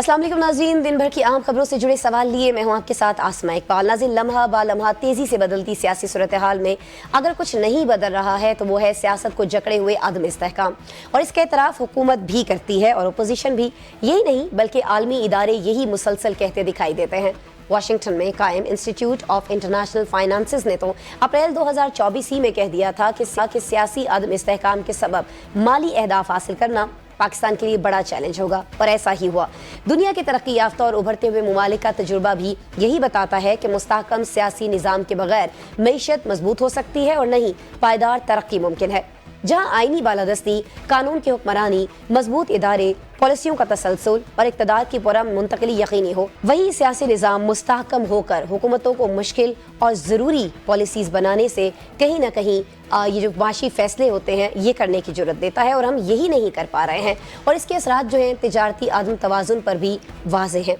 अस्सलाम वालेकुम नाज़रीन, दिन भर की अहम खबरों से जुड़े सवाल लिए मैं हूं आपके साथ आसमा इकबाल। नाज़रीन, लम्हा बा लम्हा तेज़ी से बदलती सियासी सूरत हाल में अगर कुछ नहीं बदल रहा है तो वो है सियासत को जकड़े हुए अदम इस्तेहकाम, और इसके एतराफ़ हुकूमत भी करती है और अपोजिशन भी। यही नहीं बल्कि आलमी इदारे यही मुसलसल कहते दिखाई देते हैं। वाशिंगटन में कायम इंस्टीट्यूट ऑफ इंटरनेशनल फाइनेंसेस ने तो अप्रैल 2024 ही में कह दिया था कि सियासी अदम इस्तेहकाम के सबब माली अहदाफ हासिल करना पाकिस्तान के लिए बड़ा चैलेंज होगा, और ऐसा ही हुआ। दुनिया के तरक्की याफ्ता और उभरते हुए ममालिक का तजुर्बा भी यही बताता है कि मुस्तहकम सियासी निज़ाम के बगैर मईशत मजबूत हो सकती है और नहीं पायदार तरक्की मुमकिन है। जहाँ आईनी बालादस्ती, कानून की हुक्मरानी, मजबूत इदारे, पॉलिसियों का तसलसल और इक़्तिदार की पुरअमन मुंतकिली यकीनी हो, वही सियासी निज़ाम मुस्तहकम होकर हुकूमतों को मुश्किल और ज़रूरी पॉलिसीज़ बनाने से कहीं ना कहीं ये जो माशी फैसले होते हैं ये करने की जरूरत देता है, और हम यही नहीं कर पा रहे हैं। और इसके असरात जो हैं तिजारती आदम तवाज़ुन पर भी वाज़ेह हैं।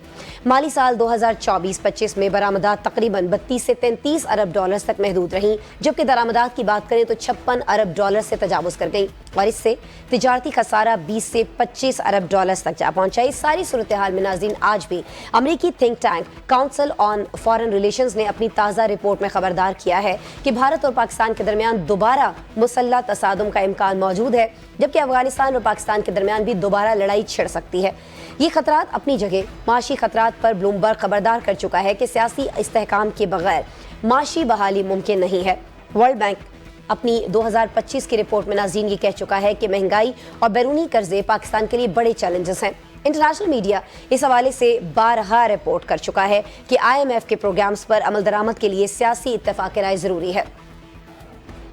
माली साल 2024-25 में बरामदात तकरीबन 32 से 33 अरब डॉलर तक महदूद रहीं, जबकि दरामदात की बात करें तो 56 अरब डॉलर से तजावुज़ कर गई, और इससे तिजारती खसारा 20 से 25 अरब डॉलर तक जा पहुंचा। इस सारी सूरत हाल में नाज़रीन आज भी अमरीकी think tank council on foreign relations ने अपनी ताज़ा रिपोर्ट में खबरदार किया है कि भारत और पाकिस्तान के दरमियान दोबारा मुसल्लह तसादुम का इम्कान मौजूद है, जबकि अफगानिस्तान और पाकिस्तान के दरमियान भी दोबारा लड़ाई छिड़ सकती है। ये खतरात अपनी जगह, माशी खतरात पर ब्लूमबर्ग खबरदार कर चुका है कि सियासी इस्तेहकाम के बगैर माशी बहाली मुमकिन नहीं है। वर्ल्ड बैंक अपनी 2025 की रिपोर्ट में नाज़रीन ये कह चुका है कि महंगाई और बैरूनी कर्जे पाकिस्तान के लिए बड़े चैलेंजेस हैं। इंटरनेशनल मीडिया इस हवाले से बारहा रिपोर्ट कर चुका है कि IMF के प्रोग्राम्स पर अमल दरामद के लिए सियासी इत्तेफाक राय ज़रूरी है।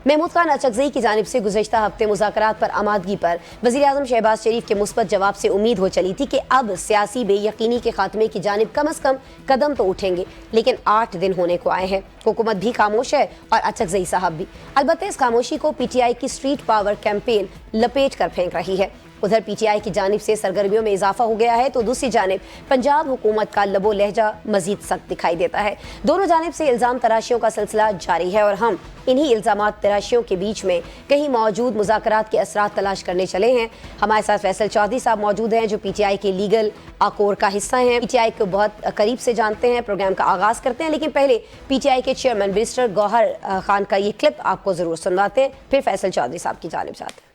महमूद खान अचकज़ई की जानिब से गुज़श्ता हफ्ते मुज़ाकरात पर आमादगी पर वज़ीर-ए-आज़म शहबाज शरीफ के मुस्बत जवाब से उम्मीद हो चली थी कि अब सियासी बेयकीनी के खात्मे की जानिब कम अज़ कम कदम तो उठेंगे, लेकिन 8 दिन होने को आए हैं। हुकूमत भी खामोश है और अचकज़ई साहब भी। अलबत्ता इस खामोशी को PTI की स्ट्रीट पावर कैंपेन लपेट कर फेंक रही है। उधर PTI की जानिब से सरगर्मियों में इजाफा हो गया है तो दूसरी जानिब पंजाब हुकूमत का लबो लहजा मजीद सख्त दिखाई देता है। दोनों जानिब से इल्ज़ाम तराशियों का सिलसिला जारी है और हम इन्हीं इल्ज़ामात तराशियों के बीच में कहीं मौजूद मुज़ाकरात के असरात तलाश करने चले हैं। हमारे साथ फैसल चौधरी साहब मौजूद हैं जो PTI के लीगल कोर का हिस्सा हैं। PTI को बहुत करीब से जानते हैं, प्रोग्राम का आगाज़ करते हैं, लेकिन पहले PTI के चेयरमैन बैरिस्टर गौहर खान का ये क्लिप आपको ज़रूर सुनवाते हैं, फिर फैसल चौधरी साहब की जानिब जाते हैं।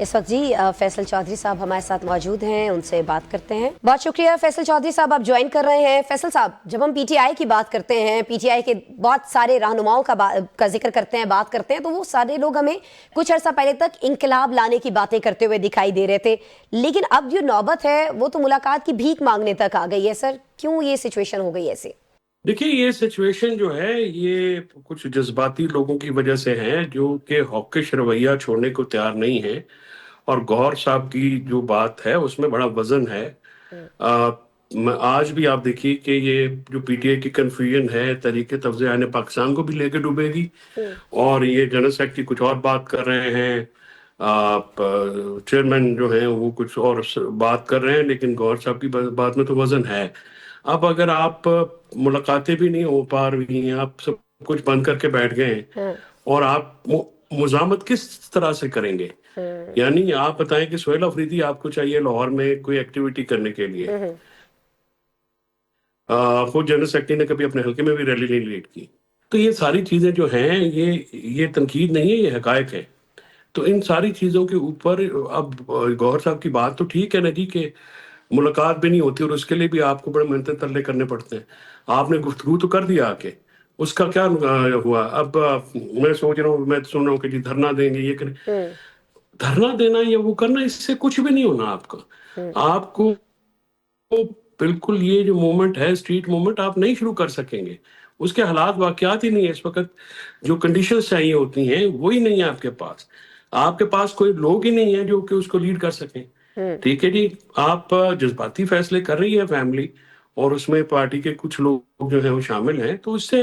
इस वक्त जी फैसल चौधरी साहब हमारे साथ मौजूद हैं, उनसे बात करते हैं। बहुत शुक्रिया फैसल चौधरी साहब, आप ज्वाइन कर रहे हैं। फैसल साहब, जब हम PTI की बात करते हैं, PTI के बहुत सारे रहनुमाओं का जिक्र करते हैं, बात करते हैं, तो वो सारे लोग हमें कुछ अर्सा पहले तक इंकलाब लाने की बातें करते हुए दिखाई दे रहे थे, लेकिन अब जो नौबत है वो तो मुलाकात की भीख मांगने तक आ गई है। सर, क्यों ये सिचुएशन हो गई ऐसे? देखिए, ये सिचुएशन जो है ये कुछ जज्बाती लोगों की वजह से है जो कि हॉकिश रवैया छोड़ने को तैयार नहीं है, और गौहर साहब की जो बात है उसमें बड़ा वजन है। आज भी आप देखिए कि ये जो PTI की कन्फ्यूजन है तरीके तवज़े आने पाकिस्तान को भी लेकर डूबेगी, और ये जनरल सेक्रेटरी कुछ और बात कर रहे हैं, आप चेयरमैन जो हैं वो कुछ और बात कर रहे हैं, लेकिन गौहर साहब की बात में तो वजन है। अब अगर आप मुलाकातें भी नहीं हो पा रही हैं, आप सब कुछ बंद करके बैठ गए हैं, और आप मुज़ामत किस तरह से करेंगे? यानी आप बताएं कि सुहेल अफरीदी आपको चाहिए लाहौर में कोई एक्टिविटी करने के लिए, खुद जनरल सेक्रेटरी ने कभी अपने हल्के में भी रैली नहीं लीड की। तो ये सारी चीजें जो हैं ये तनकीद नहीं है, ये हकायक है। तो इन सारी चीजों के ऊपर अब गौहर साहब की बात तो ठीक है ना जी, कि मुलाकात भी नहीं होती और उसके लिए भी आपको बड़े मिन्नतें तरले करने पड़ते हैं। आपने गुफ्तगू तो कर दिया आके, उसका क्या हुआ? अब मैं सोच रहा हूँ, मैं सुन रहा हूँ कि जी धरना देंगे, ये करें। धरना देना या वो करना, इससे कुछ भी नहीं होना आपका। आपको बिल्कुल ये जो मूवमेंट है, स्ट्रीट मूवमेंट, आप नहीं शुरू कर सकेंगे। उसके हालात वाकयात ही नहीं है इस वक्त। जो कंडीशंस चाहिए होती हैं वही नहीं है आपके पास। आपके पास कोई लोग ही नहीं है जो कि उसको लीड कर सकें। ठीक है जी, आप जज्बाती फैसले कर रही है फैमिली, और उसमें पार्टी के कुछ लोग जो है वो शामिल हैं, तो उससे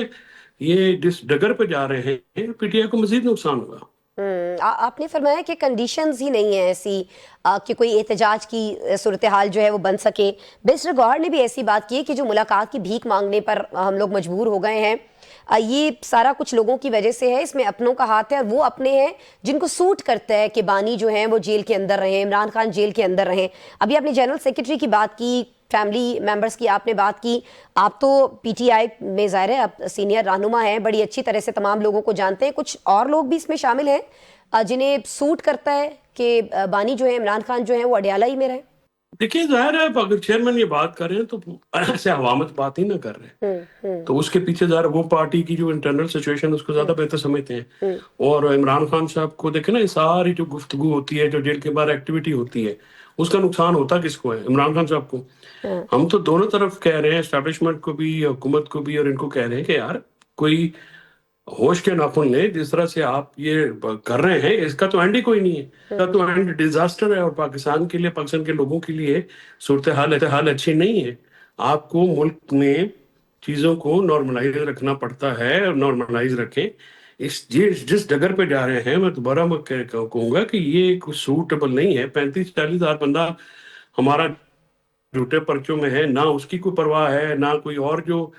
ये जिस डगर पे जा रहे हैं PTI को मजीद नुकसान होगा। आपने फरमाया कि कंडीशंस ही नहीं है ऐसी कि कोई एहतजाज की सूरत हाल जो है वो बन सके। बैरिस्टर गौहर ने भी ऐसी बात की है कि जो मुलाकात की भीख मांगने पर हम लोग मजबूर हो गए हैं, ये सारा कुछ लोगों की वजह से है, इसमें अपनों का हाथ है, और वो अपने हैं जिनको सूट करता है कि बानी जो हैं वो जेल के अंदर रहें, इमरान खान जेल के अंदर रहें। अभी आपने जनरल सेक्रेटरी की बात की, फैमिली मेंबर्स की आपने बात की, आप तो पीटीआई में ज़ाहिर है आप सीनियर रहनुमा हैं, बड़ी अच्छी तरह से तमाम लोगों को जानते हैं। कुछ और लोग भी इसमें शामिल हैं जिन्हें सूट करता है कि बानी जो है, इमरान खान जो है, वो अडयाला ही में रहे? देखिए, जाहिर है अगर चेयरमैन ये बात कर रहे हैं तो ऐसे हवामत बात ही ना कर रहे हैं। तो उसके पीछे ज़ाहिर वो पार्टी की जो इंटरनल सिचुएशन उसको ज्यादा बेहतर समझते हैं। और इमरान खान साहब को देखे ना, ये सारी जो गुफ्तगू होती है, जो जेल के बाहर एक्टिविटी होती है, उसका नुकसान होता किसको है? इमरान खान साहब को। हम तो दोनों तरफ कह रहे हैं, एस्टेब्लिशमेंट को भी, हुकूमत को भी, और इनको कह रहे हैं कि यार कोई होश के नाखून ले। जिस तरह से आप ये कर रहे हैं, इसका तो एंड ही कोई नहीं है। इसका तो एंड डिजास्टर है, और पाकिस्तान के लिए, पाकिस्तान के लोगों के लिए सूरत हाल अच्छी नहीं है। आपको मुल्क में चीजों को नॉर्मलाइज रखना पड़ता है, और नॉर्मलाइज रखें। जिस डगर पे जा रहे हैं, मैं दोबारा कहूंगा कि ये कुछ सूटेबल नहीं है। 35-40 हजार बंदा हमारा झूठे पर्चों में है, ना उसकी कोई परवाह है, ना कोई और जो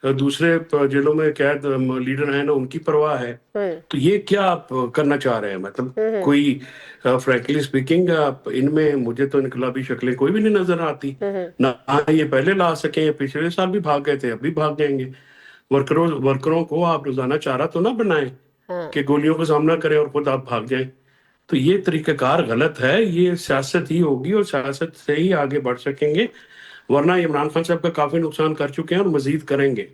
दूसरे जेलों में कैद लीडर हैं ना उनकी परवाह है। तो ये क्या आप करना चाह रहे हैं? मतलब कोई फ्रैंकली स्पीकिंग इनमें मुझे तो इनकलाबी शक्लें कोई भी नहीं नजर आती। ना ये पहले ला सके, पिछले साल भी भाग गए थे, अब भी भाग जाएंगे। वर्करों को आप रोजाना चारा तो ना बनाएं कि गोलियों का सामना करें और खुद आप भाग जाएं। तो ये तरीकाकार गलत है। ये सियासत ही होगी, और सियासत से ही आगे बढ़ सकेंगे, वरना इमरान खान साहब का काफी नुकसान कर चुके हैं और मजीद करेंगे।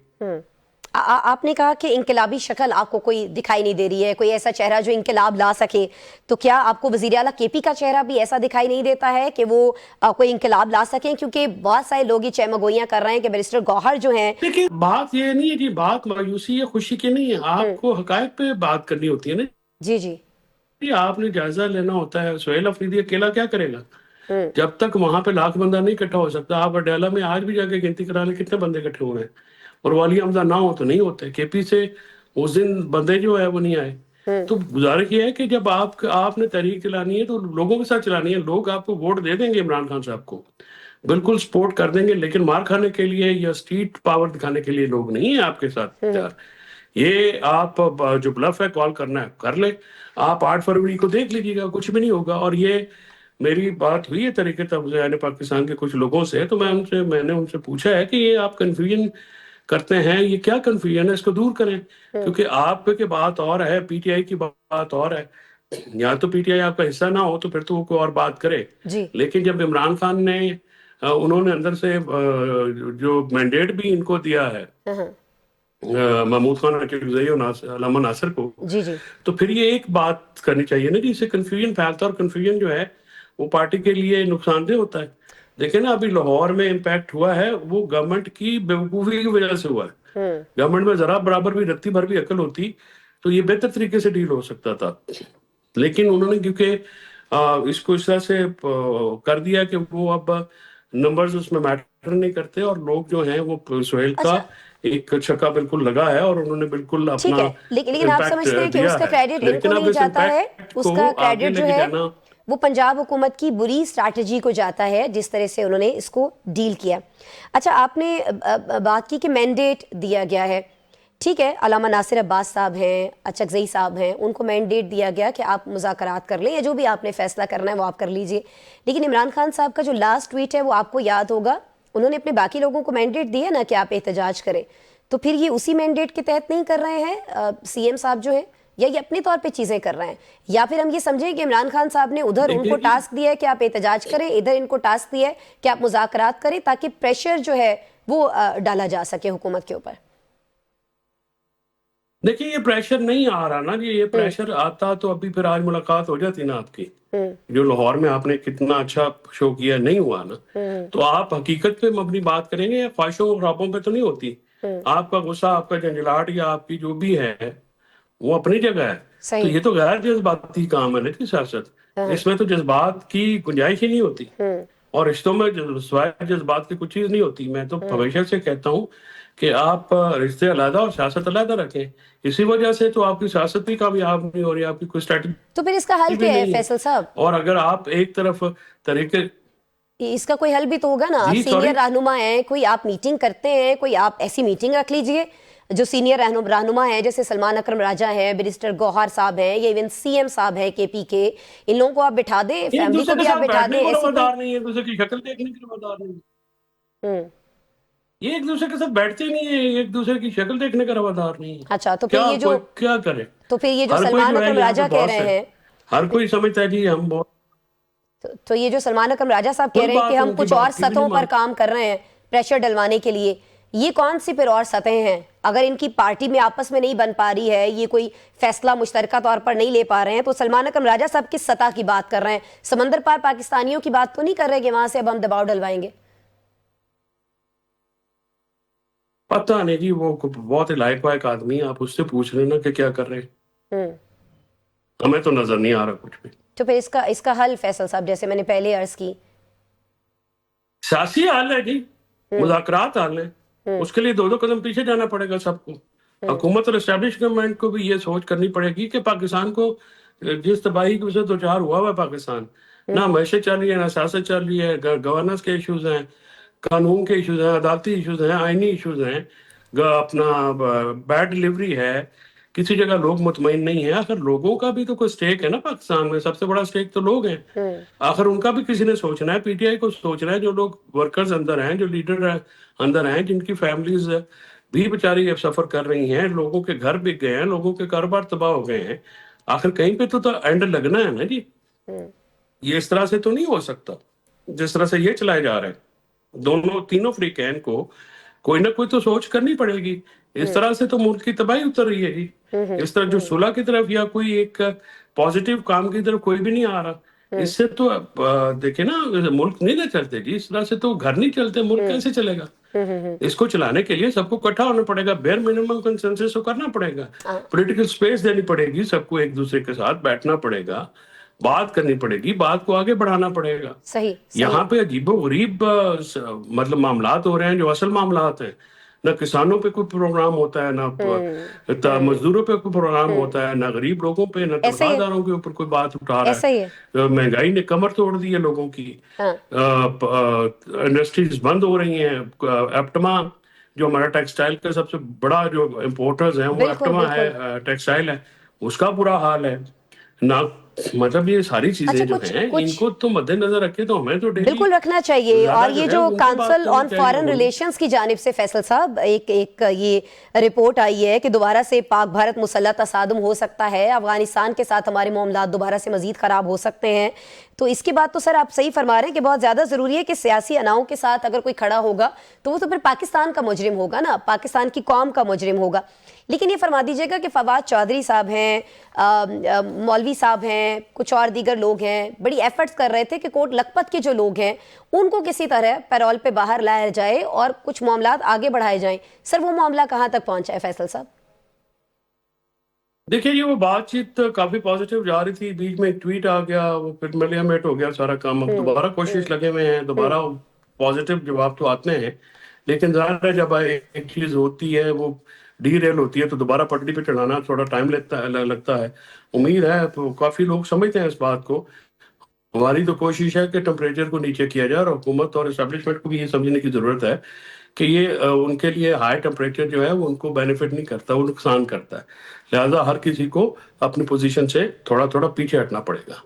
आपने कहा कि इनकलाबी शक्ल आपको कोई दिखाई नहीं दे रही है, कोई ऐसा चेहरा जो इनकलाब ला सके। तो क्या आपको वजीर आला केपी का चेहरा भी ऐसा दिखाई नहीं देता है कि वो कोई इनकलाब ला सकें? क्योंकि बहुत सारे लोग ये चहमगोइयां कर रहे हैं कि बैरिस्टर गौहर जो हैं। देखिए, बात ये नहीं है जी, बात मायूसी या खुशी की नहीं है। आपको हकायक पे बात करनी होती है ना। जी जी। आपने जायजा लेना होता है। सोहेल अफरीदी अकेला क्या करेगा? जब तक वहां पे लाख बंदा नहीं इकट्ठा हो सकता। आप अडयाला में आज भी जाके गिनती करा ले, कितने बंदे इकट्ठे हुए हैं। और वाली हमजा ना हो तो नहीं होते। केपी से उस दिन बंदे जो है वो नहीं आए। तो गुजारिश ये है कि जब आपने तहरीक चलानी है तो लोगों के साथ चलानी है। लोग आपको वोट दे देंगे, इमरान खान साहब को बिल्कुल सपोर्ट कर देंगे, लेकिन मार खाने के लिए या स्ट्रीट पावर दिखाने के लिए लोग नहीं है आपके साथ यार। ये आप जो ब्लफ है, कॉल करना है कर ले। आप 8 फरवरी को देख लीजिएगा, कुछ भी नहीं होगा। और ये मेरी बात हुई है तरीके तब पाकिस्तान के कुछ लोगों से, तो मैंने उनसे पूछा है कि ये आप कंफ्यूजन करते हैं, ये क्या कंफ्यूजन है, इसको दूर करें। क्योंकि आपके बात और है, पीटीआई की बात और है। या तो पीटीआई आपका हिस्सा ना हो तो फिर तो वो कोई और बात करे। लेकिन जब इमरान खान ने उन्होंने अंदर से जो मैंडेट भी इनको दिया है महमूद खान अकीज़ई और अलामा नासिर को, जी जी, तो फिर ये एक बात करनी चाहिए ना, जिससे कंफ्यूजन फैलता है। और कंफ्यूजन जो है वो पार्टी के लिए नुकसानदेह होता है। देखिए ना, अभी लाहौर में इम्पैक्ट हुआ है, वो गवर्नमेंट की बेवकूफी की वजह से हुआ है। गवर्नमेंट में जरा बराबर भी, रत्ती भर भी अकल होती तो ये बेहतर तरीके से डील हो सकता था। लेकिन उन्होंने क्योंकि इसको इस तरह से कर दिया कि वो अब नंबर्स उसमें मैटर नहीं करते, और लोग जो हैं वो सोहेल का एक छक्का बिल्कुल लगा है, और उन्होंने बिल्कुल अपना लेकिन आप समझते हैं कि उसका क्रेडिट इनको नहीं जाता है? उसका क्रेडिट जो है वो पंजाब हुकूमत की बुरी स्ट्रैटेजी को जाता है, जिस तरह से उन्होंने इसको डील किया। अच्छा, आपने बात की कि मैंडेट दिया गया है, ठीक है। अलामा नासिर अब्बास साहब हैं, अचकज़ई साहब हैं, उनको मैंडेट दिया गया कि आप मुज़ाकरात कर लें, या जो भी आपने फैसला करना है वो आप कर लीजिए। लेकिन इमरान खान साहब का जो लास्ट ट्वीट है वो आपको याद होगा, उन्होंने अपने बाकी लोगों को मैंडेट दिया ना कि आप एहतजाज करें। तो फिर ये उसी मैंडेट के तहत नहीं कर रहे हैं सीएम साहब जो है, या ये अपने तौर पे चीजें कर रहे हैं? या फिर हम ये समझें कि इमरान खान साहब ने उधर उनको टास्क दिया है कि आप एहतजाज करें, इधर इनको टास्क दिया है कि आप मुज़ाकरात करें, ताकि प्रेशर जो है वो डाला जा सके हुकूमत के ऊपर? देखिए, ये प्रेशर नहीं आ रहा ना जी। ये प्रेशर आता तो अभी फिर आज मुलाकात हो जाती ना आपकी। जो लाहौर में आपने कितना अच्छा शो किया, नहीं हुआ ना। तो आप हकीकत पे मबनी बात करेंगे या ख्वाहिशों ख्वाबों पे तो नहीं होती। आपका गुस्सा, आपका झंझलाहट, या आपकी जो भी है वो अपनी जगह है। तो ये तो गैर जज्बाती काम है ना की सियासत। इसमें तो जज्बात की गुंजाइश ही नहीं होती, और रिश्तों में जज्बात की कुछ चीज नहीं होती। मैं तो हमेशा से कहता हूँ कि आप रिश्ते अलग और सियासत अलग रखें। इसी वजह से तो आपकी सियासत भी कामयाब नहीं हो रही, आपकी कोई स्ट्रैटेजी। तो फिर इसका हल क्या है फैसल साहब? और अगर आप एक तरफ तरीके, इसका कोई हल भी तो होगा ना। आप सीनियर रहनुमा हैं, कोई आप मीटिंग करते हैं, कोई आप ऐसी मीटिंग रख लीजिए जो सीनियर रहनुमा है, जैसे सलमान अकरम राजा है, बैरिस्टर गौहर साहब हैं, या इवन सीएम साहब है केपी के, इन लोगों को आप बिठा दें, फैमिली को भी आप बिठा दें। नहीं है, दूसरे की शक्ल देखने की जिम्मेदार नहीं। ये एक दूसरे के साथ बैठते नहीं है, एक दूसरे की शक्ल देखने का रवादार नहीं है। अच्छा, तो फिर क्या ये जो क्या करे? तो फिर ये जो हर कोई सलमान जो है अकरम यहाँ पे राजा कह बॉस रहे है, हैं, हर कोई समझता है जी हम बहुत। तो ये जो सलमान अकरम राजा साहब कह कोई रहे हैं कि बात हम उनकी कुछ और बात की भी नहीं सतहों पर काम कर रहे हैं प्रेशर डलवाने के लिए, ये कौन सी फिर और सतहें हैं? अगर इनकी पार्टी में आपस में नहीं बन पा रही है, ये कोई फैसला मुश्तरका तौर पर नहीं ले पा रहे हैं, तो सलमान अकरम राजा साहब किस सतह की बात कर रहे हैं? समंदर पार पाकिस्तानियों की बात तो नहीं कर रहे कि वहां से अब हम दबाव डलवाएंगे? पता नहीं जी, वो बहुत ही लायक वायक आदमी है, आप उससे पूछ लेना कि क्या कर रहे हैं। हम्म। हमें तो नजर नहीं आ रहा कुछ भी। तो फिर इसका हल फैसल साहब, जैसे मैंने पहले अर्ज की, सियासी हाल है जी, मुज़ाकरात हाल है, उसके लिए दो दो कदम पीछे जाना पड़ेगा सबको। हुकूमत और एस्टेब्लिश गवर्नमेंट को भी ये सोच करनी पड़ेगी कि पाकिस्तान को जिस तबाही की वजह से दो चार हुआ है पाकिस्तान, ना मैशत चल रही है, ना सियासत चल रही है, गवर्नेंस के इश्यूज हैं, कानून के इश्यूज हैं, अदालती इश्यूज हैं, आईनी इश्यूज हैं, अपना बैड डिलीवरी है, किसी जगह लोग मुतमईन नहीं है। आखिर लोगों का भी तो कोई स्टेक है ना पाकिस्तान में, सबसे बड़ा स्टेक तो लोग हैं। आखिर उनका भी किसी ने सोचना है, पीटीआई को सोचना है, जो लोग वर्कर्स अंदर हैं, जो लीडर अंदर हैं, जिनकी फैमिलीज भी बेचारी अब सफर कर रही हैं, लोगों के घर बिक गए हैं, लोगों के कारोबार तबाह हो गए हैं। आखिर कहीं पे तो एंड लगना है ना जी। ये इस तरह से तो नहीं हो सकता जिस तरह से ये चलाए जा रहे हैं। दोनों तीनों फ्रीकैन को कोई ना कोई तो सोच करनी पड़ेगी। इस तरह से तो मुल्क की तबाही उतर रही है जी। इस तरह जो सुलह की तरफ या कोई एक पॉजिटिव काम की तरफ कोई भी नहीं आ रहा। इससे तो देखे ना, मुल्क नहीं ना चलते जी, इस तरह से तो घर नहीं चलते, मुल्क कैसे चलेगा? इसको चलाने के लिए सबको इकट्ठा होना पड़ेगा, बेयर मिनिमम कंसेंसस तो करना पड़ेगा, पॉलिटिकल स्पेस देनी पड़ेगी, सबको एक दूसरे के साथ बैठना पड़ेगा, बात करनी पड़ेगी, बात को आगे बढ़ाना पड़ेगा। सही यहाँ पे अजीबो गरीब मतलब मामलात हो रहे हैं जो असल मामलात हैं। ना किसानों पे कोई प्रोग्राम होता है, ना मजदूरों पे कोई प्रोग्राम होता है, ना गरीब लोगों पे, ना ऐसे ही है, तनख्वाहदारों के ऊपर कोई बात उठा रहा ऐसा ही है। है। महंगाई ने कमर तोड़ दी है लोगों की। हाँ, इंडस्ट्रीज बंद हो रही हैं। एप्टमा जो हमारा टेक्सटाइल का सबसे बड़ा जो इम्पोर्टर्स है, वो बिल्कुल एप्टमा बिल्कुल। है, टेक्सटाइल है, उसका बुरा हाल है ना। मतलब ये सारी अच्छा, चीजें जो कुछ हैं, कुछ इनको तो मद्देनजर रखे तो हमें तो डेली बिल्कुल रखना चाहिए। ज्यादा और जो ये है जो उनसे बात काउंसिल करनी ऑन चाहिए। फॉरेन रिलेशंस की जानिब से फैसल साहब एक ये रिपोर्ट आई है कि दोबारा से पाक भारत मुसल्लह तसादुम हो सकता है, अफगानिस्तान के साथ हमारे मामलात दोबारा से मजीद खराब हो सकते हैं। तो इसके बाद तो सर आप सही फरमा रहे हैं कि बहुत ज्यादा जरूरी है कि सियासी अनाओं के साथ अगर कोई खड़ा होगा तो वो तो फिर पाकिस्तान का मुजरिम होगा ना, पाकिस्तान की कौम का मुजरिम होगा। लेकिन ये फरमा दीजिएगा कि फवाद चौधरी साहब हैं, मौलवी साहब हैं, कुछ और दीगर लोग हैं, बड़ी एफर्ट्स कर रहे थे कि कोट लखपत के जो लोग हैं उनको किसी तरह पैरोल पे बाहर लाया जाए और कुछ मामलात आगे बढ़ाए जाएं। सर वो मामला कहां तक पहुंचा है फैसल साहब? देखिए, ये वो बातचीत काफी पॉजिटिव जा रही थी, बीच में एक ट्वीट आ गया, वो फिर मलियामेट हो गया सारा काम। अब दोबारा कोशिश लगे हुए हैं, दोबारा पॉजिटिव जवाब तो आते हैं, लेकिन जाहिर है जब एक चीज होती है वो डीरेल होती है तो दोबारा पटरी पे चढ़ाना थोड़ा टाइम लगता है। उम्मीद है तो काफी लोग समझते हैं इस बात को। हमारी तो कोशिश है कि टेम्परेचर को नीचे किया जाए, और हुकूमत और एस्टेब्लिशमेंट को भी ये समझने की जरूरत है कि ये उनके लिए हाई टेम्परेचर जो है वो उनको बेनिफिट नहीं करता, वो नुकसान करता है। लिहाजा हर किसी को अपनी पोजीशन से थोड़ा थोड़ा पीछे हटना पड़ेगा।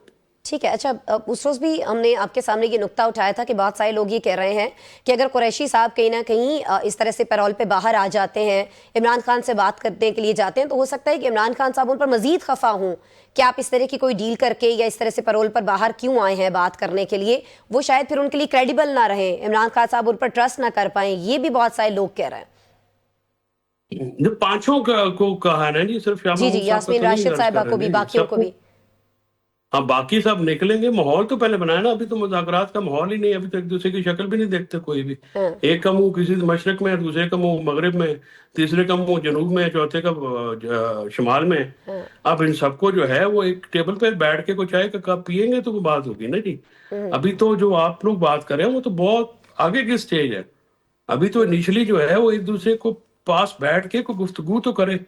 ठीक है। अच्छा, उस रोज भी हमने आपके सामने ये नुक्ता उठाया था कि बहुत सारे लोग ये कह रहे हैं कि अगर कुरैशी साहब कहीं ना कहीं इस तरह से पैरोल पे बाहर आ जाते हैं, इमरान खान से बात करने के लिए जाते हैं, तो हो सकता है कि इमरान खान साहब उन पर मजीद खफा हों कि आप इस तरह की कोई डील करके या इस तरह से पैरोल पर बाहर क्यों आए हैं बात करने के लिए। वो शायद फिर उनके लिए क्रेडिबल ना रहे, इमरान खान साहब उन पर ट्रस्ट ना कर पाए। ये भी बहुत सारे लोग कह रहे हैं। जो पांचों को कहा है ना जी, सिर्फ जी जी, शामा साहब का यास्मीन तो नहीं राशिद अर्ज साहिबा कर को रहे भी, जी, बाकियों को सबको। भी। हाँ, बाकी सब निकलेंगे, माहौल तो पहले बनाया ना। अभी तो मुज़ाकरात का माहौल ही नहीं है, अभी तो एक दूसरे की शक्ल भी नहीं देखते कोई भी। हाँ, एक का मुंह किसी मशरक में है, दूसरे का मुंह मगरिब में, तीसरे का मुंह जनूब में, चौथे का शुमाल में। हाँ, अब इन सबको जो है वो एक टेबल पे बैठ के कोई चाय का कप पियेंगे तो वो बात होगी ना जी। अभी तो जो आप लोग बात कर रहे हैं वो तो बहुत आगे की स्टेज है। अभी तो इनिशियली जो है वो एक दूसरे को पास बैठ के कोई गुफ्तगू तो करे।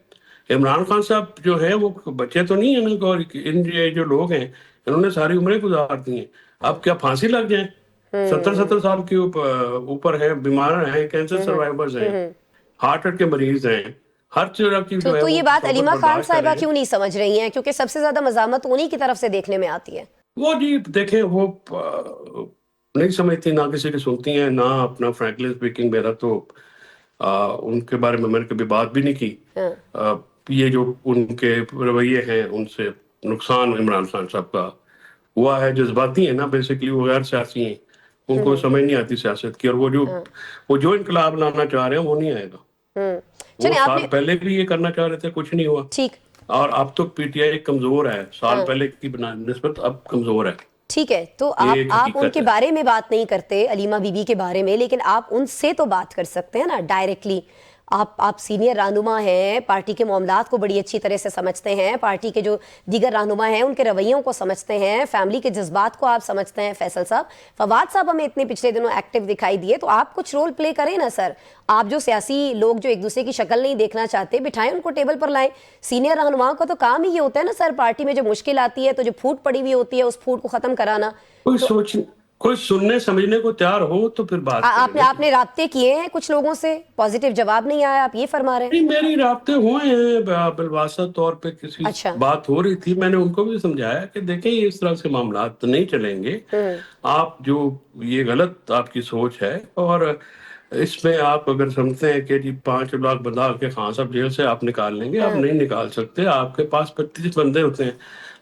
इमरान खान साहब जो है वो बच्चे तो नहीं है ना, और इन ये जो लोग हैं इन्होंने सारी उम्रें गुजार दी हैं। अब क्या फांसी लग जाए? 70-70 साल के ऊपर है, बीमार हैं, कैंसर सर्वाइवर्स हैं, हार्ट अटैक के मरीज हैं, हर तरह की जो है तो ये वो बात सोबर अलीमा खान बर्दाश्त कर साहिबा रहे हैं। क्यों नहीं समझ रही हैं? क्योंकि सबसे ज्यादा मजामत उन्हीं की तरफ से देखने में आती है। वो जी देखें, वो नहीं समझती, ना किसी की सुनती हैं, ना अपना फ्रैंकली स्पीकिंग मेरा तो उनके बारे में मैंने कभी बात भी नहीं की। ये जो उनके रवैये हैं उनसे नुकसान इमरान खान साहब का हुआ है, जज्बाती है ना बेसिकली, वो गैर सियासी हैं, उनको समझ नहीं आती सियासत की, और वो जो इनकलाब लाना चाह रहे हैं वो नहीं आएगा। वो चलिए साल आपने पहले भी ये करना चाह रहे थे, कुछ नहीं हुआ। ठीक और अब तो पीटीआई कमजोर है, साल पहले की निस्बत अब कमजोर है। ठीक है, तो ये आप एक आप हकीकत उनके है। बारे में बात नहीं करते, अलीमा बीबी के बारे में, लेकिन आप उनसे तो बात कर सकते हैं ना डायरेक्टली। आप सीनियर रहनुमा हैं, पार्टी के मामलात को बड़ी अच्छी तरह से समझते हैं, पार्टी के जो दीगर रहनुमा हैं उनके रवैयों को समझते हैं, फैमिली के जज्बात को आप समझते हैं। फैसल साहब, फवाद साहब हमें इतने पिछले दिनों एक्टिव दिखाई दिए, तो आप कुछ रोल प्ले करें ना सर। आप जो सियासी लोग जो एक दूसरे की शक्ल नहीं देखना चाहते, बिठाएं उनको टेबल पर लाएं। सीनियर रहनुमाओं का तो काम ही ये होता है ना सर, पार्टी में जो मुश्किल आती है तो जो फूट पड़ी हुई होती है उस फूट को खत्म कराना। कोई सुनने समझने को तैयार हो तो फिर बात आपने करेंगे। आपने राब्ते किए हैं कुछ लोगों से, पॉजिटिव जवाब नहीं आया, आप ये फरमा रहे हैं? नहीं, मेरी राब्ते हुए हैं, बिलवासा तौर पे किसी अच्छा। बात हो रही थी, मैंने उनको भी समझाया कि देखें ये इस तरह से मामला तो नहीं चलेंगे। आप जो ये गलत आपकी सोच है, और इसमें आप अगर समझते हैं कि जी 5 लाख बंदा के खान साहब जेल से आप निकाल लेंगे, आप नहीं निकाल सकते। आपके पास 25 बंदे होते हैं,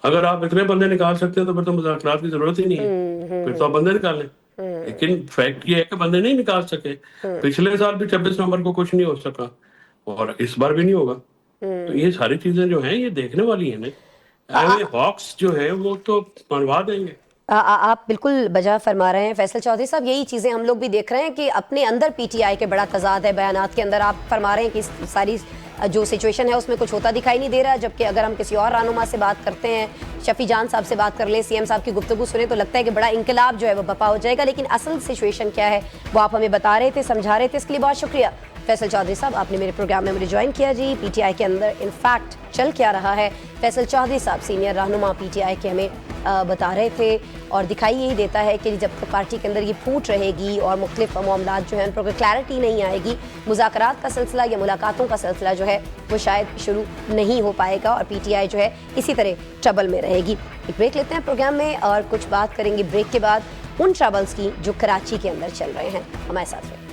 अगर आप इतने बंदे निकाल सकते हैं तो फिर तो मुज़ाकरात की जरूरत ही नहीं है, फिर तो आप बंदे निकाल लें। लेकिन फैक्ट ये है कि बंदे नहीं निकाल सके। पिछले साल भी 26 नवंबर को कुछ नहीं हो सका, और इस बार भी नहीं होगा। तो ये सारी चीजें जो हैं ये देखने वाली हैं ना। हॉक्स जो है वो तो मनवा देंगे। आप बिल्कुल बजा फरमा रहे हैं फैसल चौधरी साहब, यही चीज़ें हम लोग भी देख रहे हैं कि अपने अंदर पीटीआई के बड़ा तजाद है बयानात के अंदर। आप फरमा रहे हैं कि इस सारी जो सिचुएशन है उसमें कुछ होता दिखाई नहीं दे रहा है, जबकि अगर हम किसी और रहनुमा से बात करते हैं, शफी जान साहब से बात कर लें, सीएम साहब की गुफ्तगू सुने, तो लगता है कि बड़ा इंकलाब जो है वो बपा हो जाएगा। लेकिन असल सिचुएशन क्या है वो आप हमें बता रहे थे, समझा रहे थे, इसके लिए बहुत शुक्रिया फैसल चौधरी साहब, आपने मेरे प्रोग्राम में मुझे ज्वाइन किया जी। पीटीआई के अंदर इनफैक्ट चल क्या रहा है, फैसल चौधरी साहब सीनियर रहनुमा पीटीआई के हमें बता रहे थे, और दिखाई यही देता है कि जब तक पार्टी के अंदर ये फूट रहेगी और मुख्तलिफ मामलात जो हैं उन पर क्लैरिटी नहीं आएगी, मुज़ाकरात का सिलसिला या मुलाकातों का सिलसिला जो है वो शायद शुरू नहीं हो पाएगा, और पीटीआई जो है इसी तरह ट्रबल में रहेगी। एक ब्रेक लेते हैं प्रोग्राम में और कुछ बात करेंगे ब्रेक के बाद उन ट्रबल्स की जो कराची के अंदर चल रहे हैं। हमारे साथ रहे।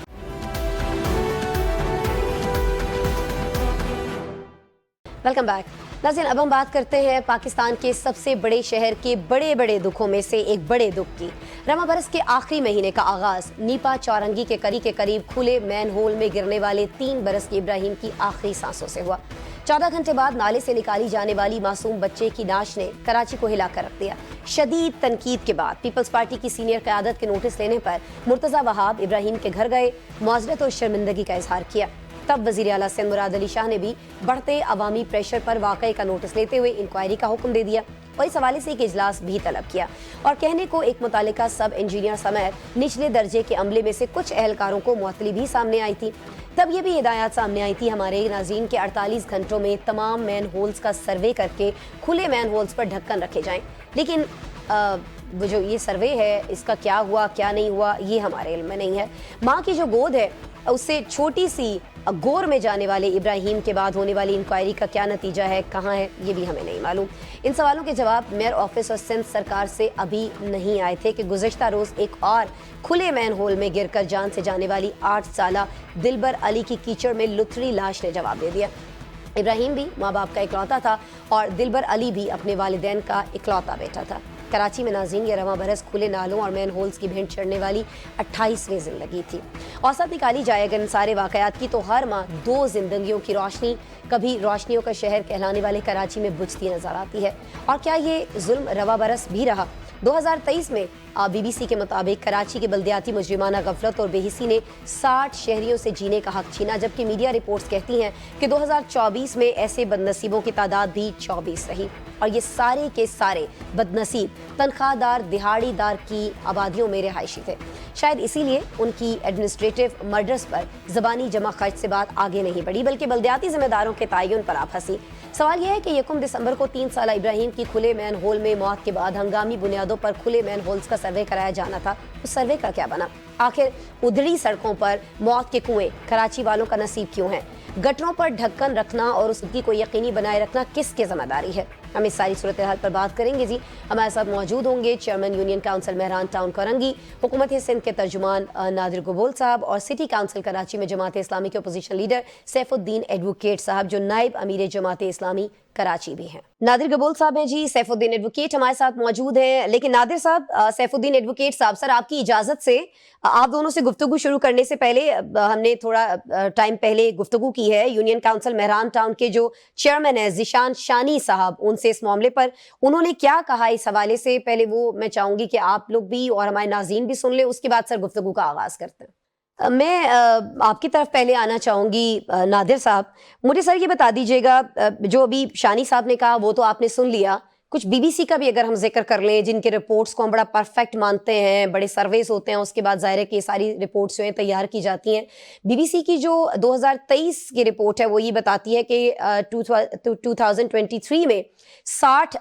वेलकम बैक नाज़रीन, अब हम बात करते हैं पाकिस्तान के सबसे बड़े शहर के बड़े बड़े दुखों में से एक बड़े दुख की। रमा बरस के आखिरी महीने का आगाज नीपा चौरंगी के करीब खुले मैन होल में गिरने वाले 3 बरस के इब्राहिम की आखिरी सांसों से हुआ। 14 घंटे बाद नाले से निकाली जाने वाली मासूम बच्चे की नाश ने कराची को हिला कर रख दिया। शदीद तनकीद के बाद पीपल्स पार्टी की सीनियर क़यादत के नोटिस लेने पर मुर्तज़ा वहाब इब्राहिम के घर गए, मुआज़रत और शर्मिंदगी का इजहार किया। तब वज़ीर आला सिंध मुराद अली शाह ने भी बढ़ते अवामी प्रेशर पर वाक़े का नोटिस लेते हुए इंक्वायरी का हुक्म दे दिया और इस हवाले से एक इजलास भी तलब किया। और कहने को एक मुतालिका सब इंजीनियर समेत निचले दर्जे के अमले में से कुछ एहलकारों को मुअत्तली भी सामने आई थी। तब ये भी हिदायत सामने आई थी हमारे नाज़रीन के 48 घंटों में तमाम मैन होल्स का सर्वे करके खुले मैन होल्स पर ढक्कन रखे जाएं। लेकिन वो जो ये सर्वे है इसका क्या हुआ क्या नहीं हुआ ये हमारे इल्म में नहीं है। माँ की जो गोद है उससे छोटी सी गोर में जाने वाले इब्राहिम के बाद होने वाली इंक्वायरी का क्या नतीजा है, कहाँ है, ये भी हमें नहीं मालूम। इन सवालों के जवाब मेयर ऑफिस और सिंध सरकार से अभी नहीं आए थे कि गुज़श्ता रोज़ एक और खुले मैन होल में गिरकर जान से जाने वाली 8 साला दिलबर अली की कीचड़ में लुथरी लाश ने जवाब दे दिया। इब्राहिम भी माँ बाप का इकलौता था और दिलबर अली भी अपने वालिदैन का इकलौता बेटा था। कराची में नाज़रीन ये रवां बरस खुले नालों और मैन होल्स की भेंट चढ़ने वाली 28वीं ज़िंदगी थी। औसत निकाली जाए अगर इन सारे वाक़यात की तो हर माह 2 ज़िंदगियों की रोशनी कभी रोशनियों का शहर कहलाने वाले कराची में बुझती नजर आती है। और क्या ये जुल्म रवा बरस भी रहा? 2023 में बीबीसी के मुताबिक कराची के बल्दियाती मुजरिमाना गफलत और बेहिसी ने 60 शहरियों से जीने का हक छीना, जबकि मीडिया रिपोर्ट्स कहती हैं कि 2024 में ऐसे बदनसीबों की तादाद भी 24 रही। और ये सारे के सारे बदनसीब तनख्वाहदार दिहाड़ीदार की आबादियों में रिहायशी थे। शायद इसीलिए उनकी एडमिनिस्ट्रेटिव मर्डर्स पर ज़बानी जमा खर्च से बात आगे नहीं बढ़ी, बल्कि बल्दियाती जिम्मेदारों के तयन पर आप हंसी। सवाल यह है कि 1 दिसंबर को 3 साला इब्राहिम की खुले मैन होल में मौत के बाद हंगामी बुनियादों पर खुले मैन होल्स का सर्वे कराया जाना था, उस सर्वे का क्या बना? आखिर उधड़ी सड़कों पर मौत के कुएं कराची वालों का नसीब क्यों है? गटरों पर ढक्कन रखना और उसकी को यकीनी बनाए रखना किसकी जिम्मेदारी है? हम इस सारी सूरत हाल पर बात करेंगे जी। हमारे साथ मौजूद होंगे चेयरमैन यूनियन काउंसिल महरान टाउन करंगी, हुकूमत सिंध के तर्जुमान नादिर गबोल साहब और सिटी काउंसिल कराची में जमात इस्लामी के अपोजिशन लीडर सैफुद्दीन एडवोकेट साहब जो नायब अमीर जमात इस्लामी कराची भी हैं। नादिर गबोल साहब हैं जी, सैफुद्दीन एडवोकेट हमारे साथ मौजूद हैं। लेकिन नादिर साहब, सैफुद्दीन एडवोकेट साहब, सर आपकी इजाजत से आप दोनों से गुफ्तगू शुरू करने से पहले हमने थोड़ा टाइम पहले गुफ्तगू की है यूनियन काउंसिल महरान टाउन के जो चेयरमैन है जिशान शानी साहब, उनसे इस मामले पर उन्होंने क्या कहा इस हवाले से, पहले वो मैं चाहूंगी कि आप लोग भी और हमारे नाज़रीन भी सुन ले, उसके बाद सर गुफ्तगू का आगाज करते हैं। मैं आपकी तरफ पहले आना चाहूंगी नादिर साहब, मुझे सर ये बता दीजिएगा, जो अभी शानी साहब ने कहा वो तो आपने सुन लिया, कुछ बीबीसी का भी अगर हम जिक्र कर लें जिनके रिपोर्ट्स को हम बड़ा परफेक्ट मानते हैं, बड़े सर्वेस होते हैं, उसके बाद ज़ाहिर है कि सारी रिपोर्ट्स जो हैं तैयार की जाती हैं। बीबीसी की जो 2023 की रिपोर्ट है वो ये बताती है कि 2023 में 60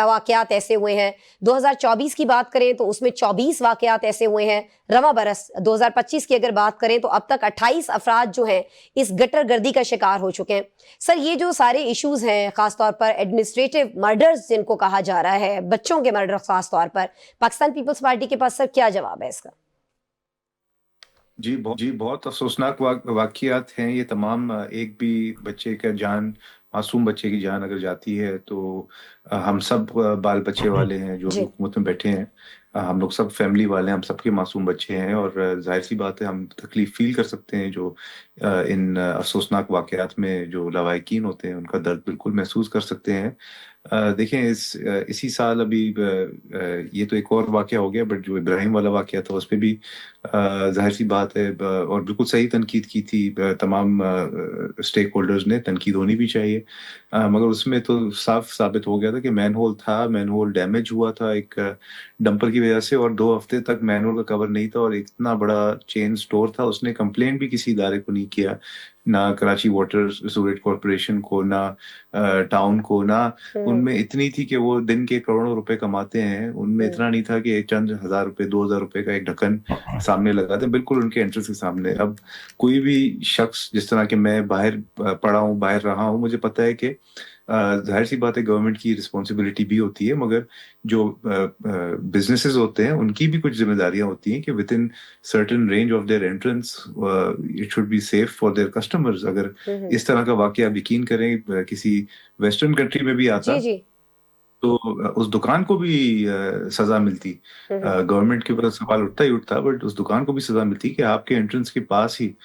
वाक़यात ऐसे हुए हैं। 2024 की बात करें तो उसमें 24 वाक़यात ऐसे हुए हैं। रवा बरस 2025 की अगर बात करें तो अब तक 28 अफराद जो हैं इस गटर गर्दी का शिकार हो चुके हैं। सर ये जो सारे इश्यूज़ हैं, ख़ासतौर पर एडमिनिस्ट्रेटिव मर्डर्स जिनको कहा जा रहा है, बच्चों के मर्डर खास तौर पर, पाकिस्तान पीपल्स पार्टी के पास सर क्या जवाब है इसका? जी बहुत अफसोसनाक वाक़यात हैं ये तमाम। एक भी बच्चे का जान, मासूम बच्चे की जान अगर जाती है तो हम सब बाल बच्चे वाले हैं जो भी जी हुकूमत में बैठे हैं। हम लोग सब फैमिली वाले हैं, हम सबके मासूम बच्चे हैं और जाहिर सी बात है हम तकलीफ फील कर सकते हैं जो इन अफसोसनाक वाक़यात में जो लवाहिकीन होते हैं उनका दर्द बिल्कुल महसूस कर सकते हैं। देखें इसी साल अभी ये तो एक और वाक़या हो गया, बट जो इब्राहिम वाला वाक़या था उस पे भी जाहिर सी बात है और बिल्कुल सही तनकीद की थी तमाम स्टेक होल्डर्स ने, तनकीद होनी भी चाहिए। मगर उसमें तो साफ साबित हो गया था कि मैनहोल था, मैनहोल डैमेज हुआ था एक डंपर की वजह से और 2 हफ्ते तक मैनहोल का कवर नहीं था और इतना बड़ा चेन स्टोर था। उसने कंप्लेंट भी किसी इदारे को नहीं किया, ना कराची वाटर सीवरेज कॉरपोरेशन को, ना टाउन को, ना उनमें इतनी थी कि वो दिन के करोड़ों रुपए कमाते हैं, उनमें इतना नहीं था कि चंद हजार रुपए 2,000 रुपए का एक ढक्कन सामने लगाते, बिल्कुल उनके एंट्रेंस के सामने। अब कोई भी शख्स, जिस तरह के मैं बाहर पढ़ा हूँ, बाहर रहा हूँ, मुझे पता है कि जाहिर सी बात है गवर्नमेंट की रिस्पॉन्सिबिलिटी भी होती है, मगर जो बिजनेसेस होते हैं उनकी भी कुछ जिम्मेदारियां होती हैं कि with in certain range of their entrance it should be safe for their customers. अगर इस तरह का वाकया आप यकीन करें किसी वेस्टर्न कंट्री में भी आता जी तो उस दुकान को भी सजा मिलती। गवर्नमेंट के ऊपर सवाल उठता ही उठता, बट उस दुकान को भी सजा मिलती कि आपके एंट्रेंस के पास ही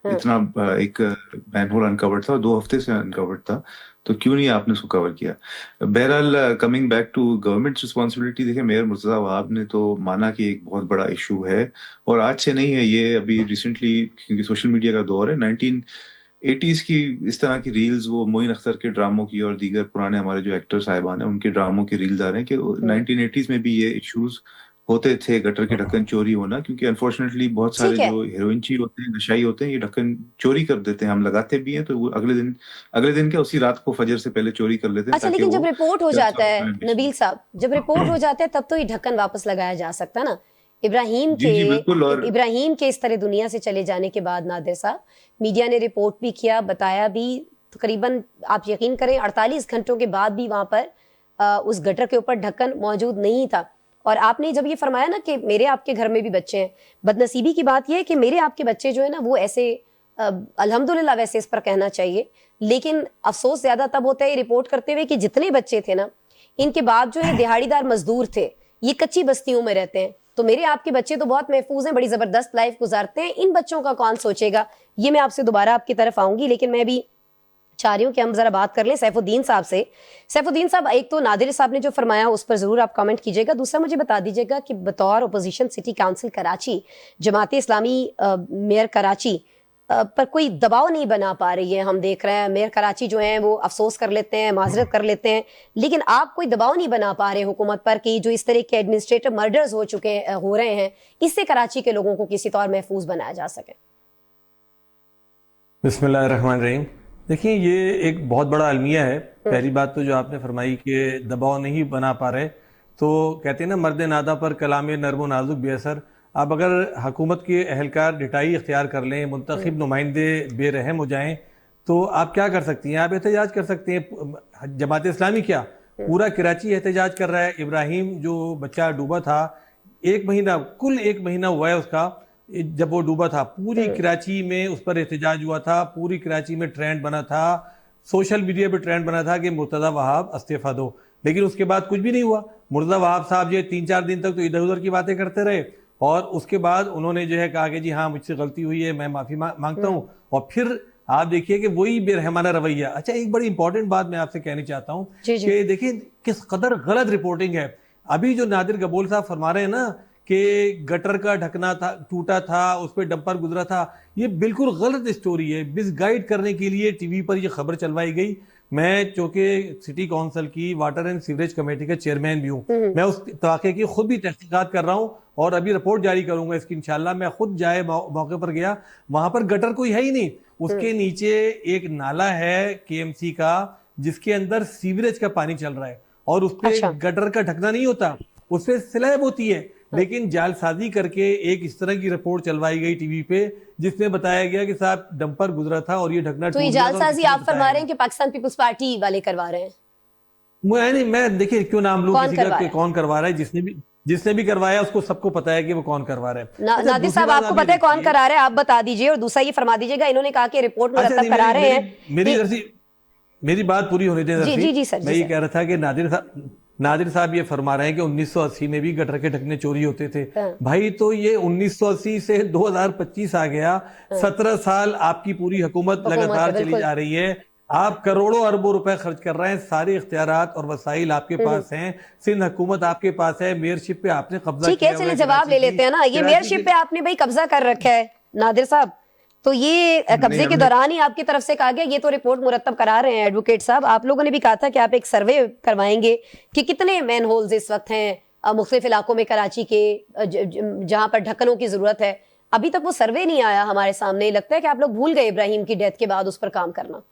इतना एक मैनहोल अनकवर्ड था और 2 हफ्ते से अनकवर्ड था, तो क्यों नहीं आपने उसको कवर किया। बहरहाल coming back to government responsibility, देखिए मेयर मुर्तज़ा वहाब ने तो माना कि एक बहुत बड़ा इशू है और आज से नहीं है ये, अभी रिसेंटली क्योंकि सोशल मीडिया का दौर है, 1980s की इस तरह की रील्स, वो मोइन अख्तर के ड्रामों की और दीगर पुराने हमारे जो एक्टर साहिबान हैं उनके ड्रामों की रील्स आ रहे हैं कि 1980s में भी ये इश्यूज होते थे, गटर के ढक्कन चोरी होना, क्योंकि अनफॉर्चुनेटली बहुत सारे ठीक है। जो हीरोइनची होते हैं, नशाई होते हैं, ये ढक्कन चोरी कर देते हैं। हम लगाते भी हैं तो वो अगले दिन क्या उसी रात को फजर से पहले चोरी कर लेते हैं अच्छा, ताकि लेकिन जब वो रिपोर्ट हो 400 जाता है रुपए में बेच नबील दें। साहब, जब रिपोर्ट हो जाता है तब तो ये ढक्कन वापस लगाया जा सकता है ना। इब्राहिम जी जी बिल्कुल। के और इब्राहिम के इस तरह दुनिया से चले जाने के बाद नादिर साहब, मीडिया ने रिपोर्ट भी किया, बताया भी, तकरीबन आप यकीन करें 48 घंटों के बाद भी वहां पर उस गटर के ऊपर ढक्कन मौजूद नहीं था। और आपने जब ये फरमाया ना कि मेरे आपके घर में भी बच्चे हैं, बदनसीबी की बात यह है कि मेरे आपके बच्चे जो है ना वो ऐसे अल्हम्दुलिल्लाह वैसे इस पर कहना चाहिए, लेकिन अफसोस ज्यादा तब होता है रिपोर्ट करते हुए कि जितने बच्चे थे ना इनके बाप जो है दिहाड़ीदार मजदूर थे, ये कच्ची बस्तियों में रहते हैं, तो मेरे आपके बच्चे तो बहुत महफूज हैं, बड़ी जबरदस्त लाइफ गुजारते हैं, इन बच्चों का कौन सोचेगा। ये मैं आपसे दोबारा आपकी तरफ आऊंगी, लेकिन मैं भी चाह रही हूँ कि हम जरा बात कर लें सैफुद्दीन साहब से। सैफुद्दीन साहब, एक तो नादिर साहब ने जो फरमाया उस पर जरूर आप कमेंट कीजिएगा, दूसरा मुझे बता दीजिएगा कि बतौर opposition city council Karachi Jamaat Islami mayor Karachi पर कोई दबाव नहीं बना पा रही है। हम देख रहे हैं मेयर कराची जो हैं वो अफसोस कर लेते हैं, माजरत कर लेते हैं, लेकिन आप कोई दबाव नहीं बना पा रहे हुकूमत पर कि जो इस तरह के एडमिनिस्ट्रेटिव मर्डर्स हो रहे हैं, इससे कराची के लोगों को किसी तौर महफूज बनाया जा सके। बिस्मिल्लाहिर्रहमानिर्रहीम। देखिए, ये एक बहुत बड़ा अलमिया है। पहली बात तो जो आपने फरमाई कि दबाव नहीं बना पा रहे, तो कहते हैं ना मर्द नादा पर कलाम नर्म नाजुक बेअसर। अब अगर हुकूमत के अहलकार डिटाई इख्तियार कर लें, मुंतखब नुमाइंदे बेरहम हो जाएं, तो आप क्या कर सकती हैं? आप एहतजाज कर सकते हैं। जमात इस्लामी क्या, पूरा कराची एहतजाज कर रहा है। इब्राहिम जो बच्चा डूबा था, 1 महीना, कुल 1 महीना हुआ है उसका जब वो डूबा था। पूरी कराची में उस पर एहतजाज हुआ था, पूरी कराची में ट्रेंड बना था, सोशल मीडिया पे ट्रेंड बना था कि मुर्तजा वहाब इस्तीफा दो। लेकिन उसके बाद कुछ भी नहीं हुआ। मुर्तजा वहाब साहब जो 3-4 दिन तक तो इधर उधर की बातें करते रहे, और उसके बाद उन्होंने जो है कहा कि जी हाँ मुझसे गलती हुई है, मैं माफी मांगता हूँ। और फिर आप देखिए कि वही बेरहमाना रवैया। अच्छा, एक बड़ी इंपॉर्टेंट बात मैं आपसे कहनी चाहता हूँ कि देखिए किस कदर गलत रिपोर्टिंग है। अभी जो नादिर गबोल साहब फरमा रहे हैं ना कि गटर का ढकना था, टूटा था, उस पर डंपर गुजरा था, ये बिल्कुल गलत स्टोरी है। मिसगाइड करने के लिए टीवी पर ये खबर चलवाई गई। मैं चूंकि सिटी काउंसिल की वाटर एंड सीवरेज कमेटी का चेयरमैन भी हूँ, मैं उस वाक़े की खुद भी तहकीकात कर रहा हूँ और अभी रिपोर्ट जारी करूंगा इसकी इंशाल्लाह। मैं खुद जाए मौके पर गया, वहां पर गटर कोई है ही नहीं। उसके नीचे एक नाला है केएमसी का जिसके अंदर सीवरेज का पानी चल रहा है, और उस पर गटर का ढकना नहीं होता, उस पर स्लैब होती है। लेकिन जालसाजी करके एक इस तरह की रिपोर्ट चलवाई गई टीवी पे जिसमें बताया गया कि साहब डंपर गुजरा था और ये ढकना तो ये जालसाजी आप फरमा रहे हैं कि पाकिस्तान पीपल्स पार्टी वाले करवा रहे हैं? मैं देखिए क्यों नाम लूं किसी का कि कौन करवा रहा है। जिसने भी करवाया उसको सबको पता है कि वो कौन करवा रहा है। नादिर साहब, आपको पता है कौन करा रहा है? आप बता दीजिए। और दूसरा ये फरमा दीजिएगा, इन्होंने कहा कि रिपोर्ट मुरतब करा रहे हैं। मेरी बात पूरी होने दें। जी सर। मैं ये कह रहा था कि नादिर साहब ये फरमा रहे हैं कि 1980 में भी गटर के ढकने चोरी होते थे। भाई तो ये 1980 से 2025 आ गया, 17 साल आपकी पूरी हुकूमत लगातार चली जा रही है। आप करोड़ों अरबों रुपए खर्च कर रहे हैं, सारे इख्तियारात और वसाइल आपके पास हैं, सिंध हुकूमत आपके पास है, मेयरशिप पे आपने कब्जा किया। ठीक है, चलिए जवाब ले लेते हैं ना। ये मेयरशिप पे आपने भाई कब्जा कर रखा है नादिर साहब, तो ये कब्जे के दौरान ही आपकी तरफ से कहा गया। ये तो रिपोर्ट मुरतब करा रहे हैं एडवोकेट साहब। आप लोगों ने भी कहा था कि आप एक सर्वे करवाएंगे कि कितने मैन होल्स इस वक्त हैं मुख्तलिफ इलाकों में कराची के जहां पर ढक्कनों की जरूरत है। अभी तक वो सर्वे नहीं आया हमारे सामने। लगता है कि आप लोग भूल गए इब्राहिम की डेथ के बाद उस पर काम करना।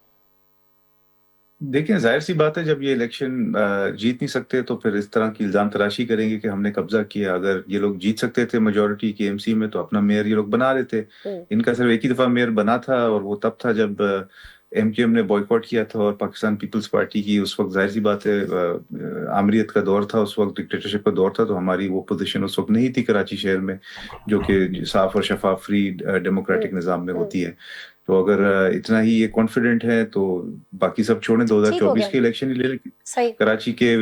देखिए, जाहिर सी बात है, जब ये इलेक्शन जीत नहीं सकते तो फिर इस तरह की इल्जाम तराशी करेंगे कि हमने कब्जा किया। अगर ये लोग जीत सकते थे मेजोरिटी केएमसी में तो अपना मेयर ये लोग बना लेते। इनका सिर्फ एक ही दफा मेयर बना था और वो तब था जब एमकेएम ने बॉयकॉट किया था और पाकिस्तान पीपल्स पार्टी की उस वक्त जाहिर सी बात है आमरीत का दौर था, उस वक्त डिक्टेटरशिप का दौर था, तो हमारी वो पोजीशन उस वक्त नहीं थी कराची शहर में जो कि साफ और शफाफ फ्री डेमोक्रेटिक निज़ाम में होती है। तो अगर इतना ही ये कॉन्फिडेंट है तो बाकी सब छोड़ें, 2024 के इलेक्शन ही ले लें। कराची के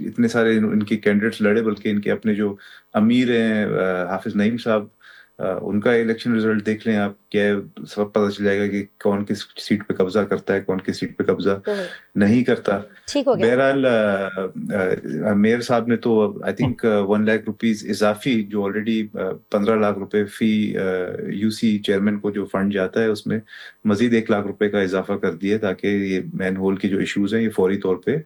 इतने सारे इनके कैंडिडेट्स लड़े, बल्कि इनके अपने जो अमीर हैं हाफिज नईम साहब, उनका इलेक्शन रिजल्ट देख लें आप, क्या सब पता चल जाएगा कि कौन किस सीट पे कब्जा करता है, कौन किस सीट पे कब्जा नहीं करता। बहरहाल मेयर साहब ने तो आई थिंक 1 लाख रुपीस इजाफी, जो ऑलरेडी 15 लाख रुपए फी यूसी चेयरमैन को जो फंड जाता है उसमें मजीद 1 लाख रुपए का इजाफा कर दिया ताकि ये मैन होल की जो इश्यूज हैं ये फौरी तौर पे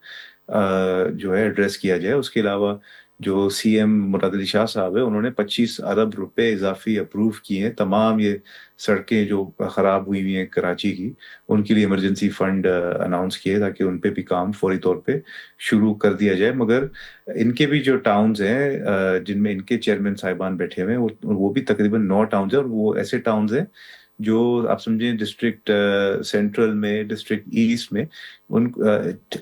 जो है एड्रेस किया जाए। उसके अलावा जो सीएम मुराद अली शाह साहब है, उन्होंने 25 अरब रुपए इजाफी अप्रूव किए हैं। तमाम ये सड़कें जो खराब हुई हुई हैं कराची की, उनके लिए इमरजेंसी फंड अनाउंस किए ताकि उन पे भी काम फौरी तौर पे शुरू कर दिया जाए। मगर इनके भी जो टाउन्स हैं जिनमें इनके चेयरमैन साहिबान बैठे हुए हैं वो भी तकरीबन 9 टाउन्स हैं, और वो ऐसे टाउन्स हैं जो आप समझें डिस्ट्रिक्ट सेंट्रल में, डिस्ट्रिक्ट ईस्ट में उन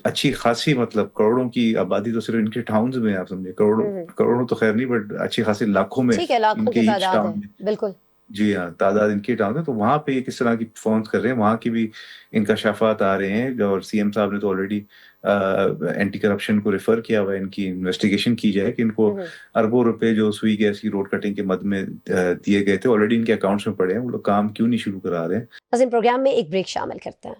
अच्छी खासी मतलब करोड़ों की आबादी तो सिर्फ इनके टाउन्स में, आप समझे करोड़ों तो खैर नहीं, बट अच्छी खासी लाखों में इनके ईच टाउन में। बिल्कुल जी हाँ, तादाद इनके टाउन है। तो वहां पे ये किस तरह की परफॉर्मेंस कर रहे हैं, वहां की भी इनकशाफात आ रहे हैं। और सीएम साहब ने तो ऑलरेडी एंटी करप्शन को रेफर किया हुआ है, इनकी इन्वेस्टिगेशन की जाए कि इनको अरबों रुपए जो सुई गैस की रोड कटिंग के मद में दिए गए थे ऑलरेडी इनके अकाउंट्स में पड़े हैं, वो लोग काम क्यों नहीं शुरू करा रहे हैं। प्रोग्राम में एक ब्रेक शामिल करते हैं।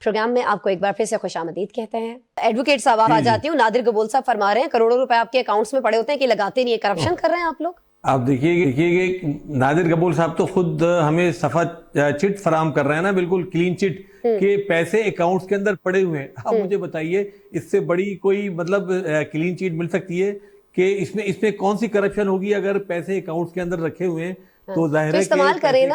प्रोग्राम में आपको एक बार फिर से खुशामदीद कहते हैं। एडवोकेट साहब आ जाती हूँ। नादिर गबोल साहब फरमा रहे हैं करोड़ों रुपए आपके अकाउंट्स में पड़े होते हैं कि लगाते नहीं है, करप्शन कर रहे हैं आप लोग। आप देखिए नादिर गबोल साहब तो खुद हमें सफा चिट फराम कर रहे हैं ना, बिल्कुल क्लीन चिट के पैसे अकाउंट्स के अंदर पड़े हुए हैं। आप मुझे बताइए इससे बड़ी कोई मतलब क्लीन चिट मिल सकती है कि इसमें कौन सी करप्शन होगी? अगर पैसे अकाउंट्स के अंदर रखे हुए हैं तो जाहिर है इस्तेमाल करें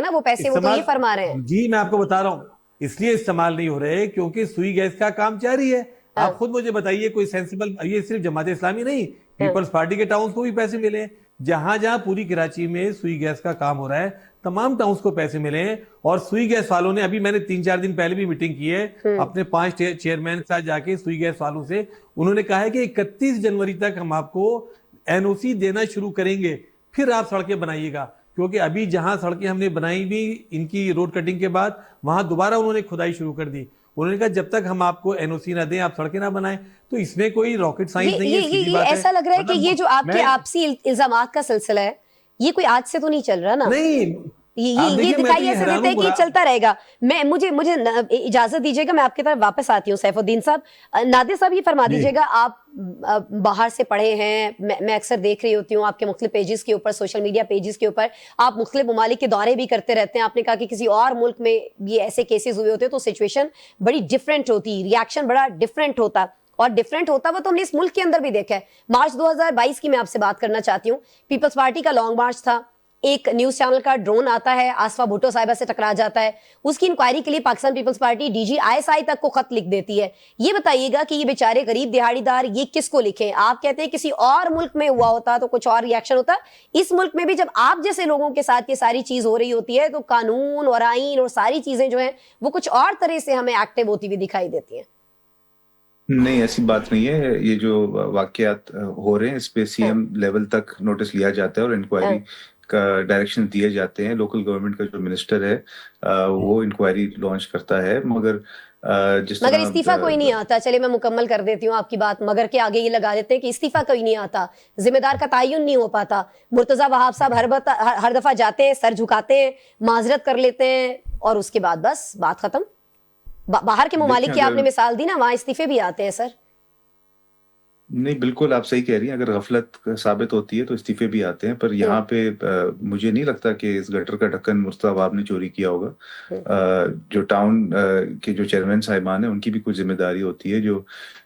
ना वो पैसे, वो तो ये फरमा रहे हैं। जी मैं आपको बता रहा हूँ, इसलिए इस्तेमाल नहीं हो रहे क्योंकि सुई गैस का काम जारी है। आप खुद मुझे बताइए कोई सेंसिबल, ये सिर्फ जमात इस्लामी नहीं, पीपल्स पार्टी के टाउन्स को भी पैसे मिले, जहां जहां पूरी कराची में सुई गैस का काम हो रहा है, तमाम टाउन्स को पैसे मिले हैं। और सुई गैस वालों ने, अभी मैंने 3-4 दिन पहले भी मीटिंग की है अपने 5 चेयरमैन के साथ जाके सुई गैस वालों से, उन्होंने कहा है कि 31 जनवरी तक हम आपको एनओसी देना शुरू करेंगे, फिर आप सड़कें बनाइएगा। क्योंकि अभी जहां सड़कें हमने बनाई भी इनकी रोड कटिंग के बाद, वहां दोबारा उन्होंने खुदाई शुरू कर दी। उन्होंने कहा जब तक हम आपको एनओसी ना दें, आप सड़कें ना बनाएं। तो इसमें कोई रॉकेट साइंस नहीं है, सीधी बात है। ऐसा लग रहा है कि ये जो आपके आपसी इल्जामात का सिलसिला है, ये कोई आज से तो नहीं चल रहा ना? नहीं, ये दिखाई ऐसे देते हैं कि चलता रहेगा। मुझे इजाजत दीजिएगा, मैं आपकी तरफ वापस आती हूँ सैफुद्दीन साहब। नादिर साहब, ये फरमा दीजिएगा, आप बाहर से पढ़े हैं, मैं अक्सर देख रही होती हूँ आपके मुख्तलिफ पेजेस के ऊपर, सोशल मीडिया पेजेस के ऊपर आप मुख्तलिफ ममालिक के दौरे भी करते रहते हैं। आपने कहा कि किसी और मुल्क में ये ऐसे केसेस हुए होते तो सिचुएशन बड़ी डिफरेंट होती, रिएक्शन बड़ा डिफरेंट होता, और डिफरेंट होता वो तो हमने इस मुल्क के अंदर भी देखा है। मार्च 2022 की मैं आपसे बात करना चाहती हूँ। पीपल्स पार्टी का लॉन्ग मार्च था, एक न्यूज चैनल का ड्रोन आता है, आसफा भुट्टो साहिबा से टकरा जाता है। उसकी इंक्वायरी के लिए पाकिस्तान पीपल्स पार्टी डीजी आईएसआई तक को खत लिख देती है। ये बताइएगा कि ये बेचारे गरीब दिहाड़ीदार ये किसको लिखें? आप कहते हैं किसी और मुल्क में हुआ होता तो कुछ और रिएक्शन होता। इस मुल्क में भी जब आप जैसे लोगों के साथ ये सारी चीज हो रही होती है तो कानून और आईन और सारी चीजें जो है वो कुछ और तरह से हमें एक्टिव होती हुई दिखाई देती है। नहीं, ऐसी बात नहीं है। ये जो वाकयात हो रहे हैं इस पे सीएम लेवल तक नोटिस लिया जाता है और इंक्वायरी का डायरेक्शन दिए जाते हैं। लोकल गवर्नमेंट का जो मिनिस्टर है वो इंक्वायरी लॉन्च करता है, मगर मगर इस्तीफा कोई नहीं आता। चलिए मैं मुकम्मल कर देती हूँ आपकी बात, मगर के आगे ये लगा देते हैं कि इस्तीफा कोई नहीं आता, जिम्मेदार का तयन नहीं हो पाता। मुर्तजा वहाब साहब हर दफा जाते हैं, सर झुकाते हैं, माजरत कर लेते हैं और उसके बाद बस बात खत्म। बाहर के ममालिक की आपने मिसाल दी ना, वहां इस्तीफे भी आते हैं सर। नहीं, बिल्कुल आप सही कह रही हैं। अगर गफलत साबित होती है तो इस्तीफे भी आते हैं, पर यहाँ पे मुझे नहीं लगता कि इस गटर का ढक्कन मुर्तजा वहाब ने चोरी किया होगा। जो टाउन के जो चेयरमैन साहिबान है उनकी भी कुछ जिम्मेदारी होती है, जो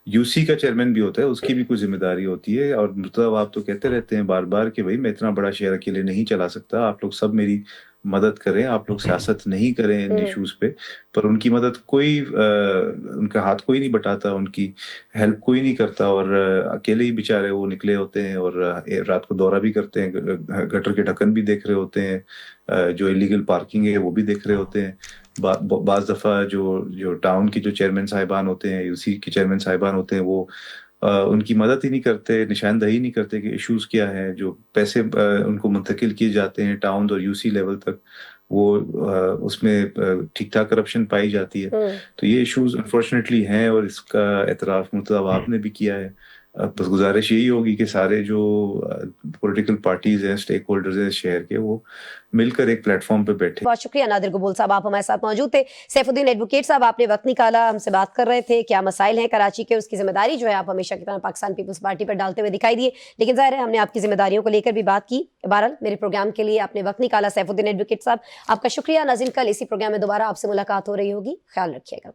यूसी का चेयरमैन भी होता है उसकी भी कुछ जिम्मेदारी होती है। और मुर्तजा वहाब तो कहते रहते हैं बार बार कि भाई मैं इतना बड़ा शहर अकेले नहीं चला सकता, आप लोग सब मेरी मदद करें, आप लोग सियासत नहीं करें इन इश्यूज पे। पर उनकी मदद कोई उनका हाथ कोई नहीं बटाता, उनकी हेल्प कोई नहीं करता, और अकेले ही बेचारे वो निकले होते हैं और रात को दौरा भी करते हैं, गटर के ढक्कन भी देख रहे होते हैं, जो इलीगल पार्किंग है वो भी देख रहे होते हैं। बाज दफा जो टाउन की जो चेयरमैन साहिबान होते हैं, यूसी के चेयरमैन साहिबान होते हैं, वो उनकी मदद ही नहीं करते, निशानदही नहीं करते कि इश्यूज क्या है। जो पैसे उनको मुंतकिल किए जाते हैं टाउन और यूसी लेवल तक, वो उसमें ठीक ठाक करप्शन पाई जाती है। तो ये इश्यूज अनफॉर्चुनेटली हैं और इसका एतराफ मुर्तजा वहाब ने भी किया है। बस गुजारिश यही होगी कि सारे जो पॉलिटिकल पार्टीज हैं, स्टेक होल्डर्स हैं शहर के, वो मिलकर एक प्लेटफॉर्म पे बैठे। बहुत शुक्रिया नादिर कबूल साहब, आप हमारे साथ मौजूद थे। सैफुद्दीन एडवोकेट साहब, आपने वक्त निकाला, हमसे बात कर रहे थे, क्या मसाइल हैं कराची के, उसकी जिम्मेदारी जो है आप हमेशा की तरह पाकिस्तान पीपल्स पार्टी पर डालते हुए दिखाई दिए। लेकिन जाहिर है हमने आपकी जिम्मेदारियों को लेकर भी बात की। बहरहाल मेरे प्रोग्राम के लिए आपने वक्त निकाला सैफुद्दीन एडवोकेट साहब, आपका शुक्रिया। नाज़रीन, कल इसी प्रोग्राम में दोबारा आपसे मुलाकात हो रही होगी, ख्याल रखिएगा।